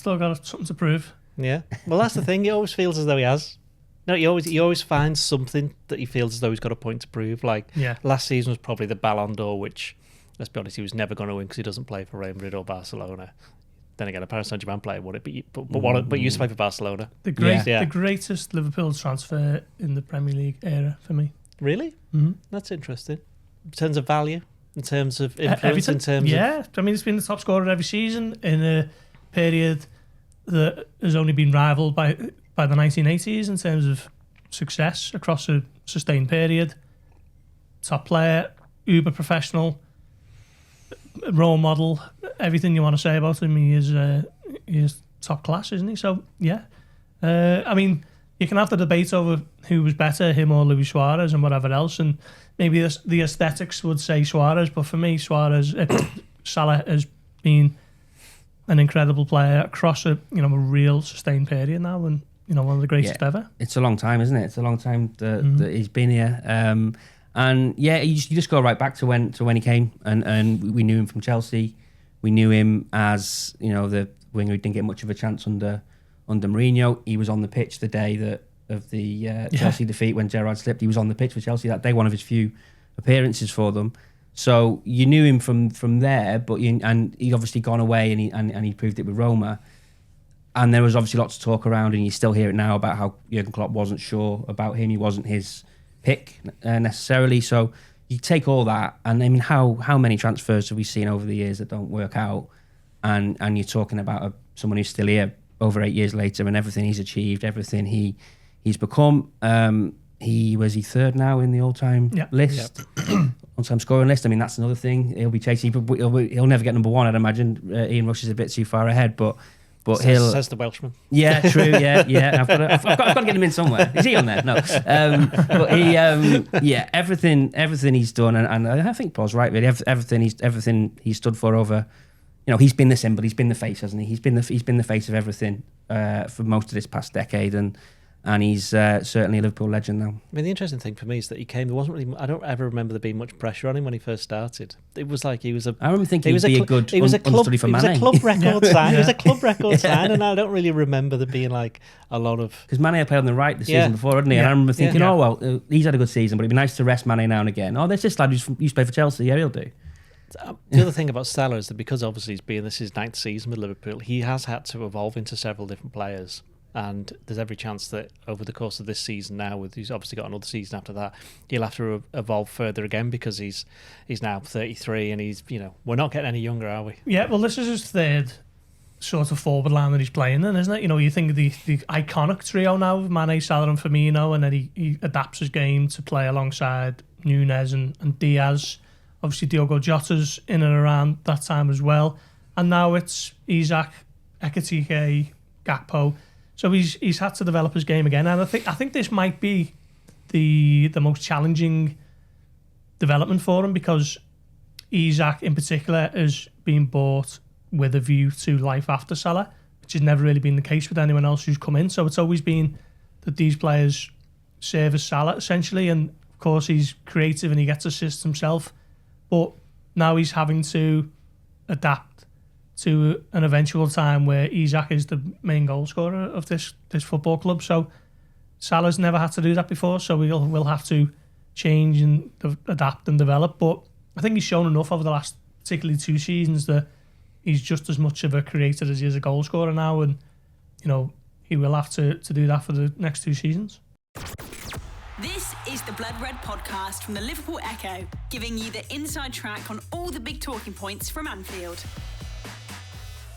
still got something to prove. Yeah. Well, that's the thing. He always feels as though he has. No, he always finds something that he feels as though he's got a point to prove. Like last season was probably the Ballon d'Or, which, let's be honest, he was never going to win because he doesn't play for Real Madrid or Barcelona. Then again, a Paris Saint-Germain player would it? But he used to play for Barcelona. The greatest Liverpool transfer in the Premier League era for me. Really? Mm-hmm. That's interesting. In terms of value, in terms of influence, in terms of... I mean, he's been the top scorer every season in a period that has only been rivaled by the 1980s in terms of success across a sustained period. Top player, uber professional, role model, everything you want to say about him. He is top class, isn't he? So, yeah. I mean, you can have the debate over who was better, him or Luis Suarez and whatever else, and maybe the aesthetics would say Suarez, but for me, Salah has been an incredible player across a real sustained period now, and one of the greatest ever. It's a long time, isn't it? It's a long time that he's been here. And you just go right back to when he came, and we knew him from Chelsea. We knew him as the winger who didn't get much of a chance under Mourinho. He was on the pitch the day of the Chelsea defeat when Gerrard slipped. He was on the pitch for Chelsea that day, one of his few appearances for them. So you knew him from there, and he'd obviously gone away and he proved it with Roma. And there was obviously lots of talk around, and you still hear it now about how Jurgen Klopp wasn't sure about him. He wasn't his pick necessarily. So you take all that, and I mean, how many transfers have we seen over the years that don't work out? And you're talking about someone who's still here over 8 years later, and everything he's achieved, everything he's become. He third now in the all-time list, all-time scoring list. I mean, that's another thing. He'll be chasing. He'll never get number one, I'd imagine. Ian Rush is a bit too far ahead, but says the Welshman. Yeah, true. Yeah. I've got to get him in somewhere. Is he on there? No. But he, everything he's done, and I think Paul's right. Really, everything he's stood for over. He's been the symbol. He's been the face, hasn't he? He's been the face of everything for most of this past decade, and he's certainly a Liverpool legend now. I mean, the interesting thing for me is that he came. There wasn't really. I don't ever remember there being much pressure on him when he first started. It was like he was a. I remember thinking he'd be a good understudy for Mane. He was a club record sign. He was a club record sign, and I don't really remember there being like a lot of. Because Mane had played on the right the season before, hadn't he? And I remember thinking, he's had a good season, but it'd be nice to rest Mane now and again. Oh, there's this lad who used to play for Chelsea. Yeah, he'll do. The other thing about Salah is that because obviously this is his 9th season with Liverpool, he has had to evolve into several different players. And there's every chance that over the course of this season now, he's obviously got another season after that, he'll have to evolve further again because he's now 33 and he's, we're not getting any younger, are we? Yeah, well, this is his third sort of forward line that he's playing in, isn't it? You think of the iconic trio now of Mane, Salah and Firmino, and then he adapts his game to play alongside Nunez and Diaz. Obviously, Diogo Jota's in and around that time as well. And now it's Isak, Ekitike, Gakpo. So he's had to develop his game again. And I think this might be the most challenging development for him because Isak, in particular, has been bought with a view to life after Salah, which has never really been the case with anyone else who's come in. So it's always been that these players serve as Salah, essentially. And, of course, he's creative and he gets assists himself. But now he's having to adapt to an eventual time where Isak is the main goal scorer of this football club. So Salah's never had to do that before, so we'll have to change and adapt and develop. But I think he's shown enough over the last, particularly 2 seasons, that he's just as much of a creator as he is a goal scorer now, and he will have to do that for the next 2 seasons. This is the Blood Red podcast from the Liverpool Echo, giving you the inside track on all the big talking points from Anfield.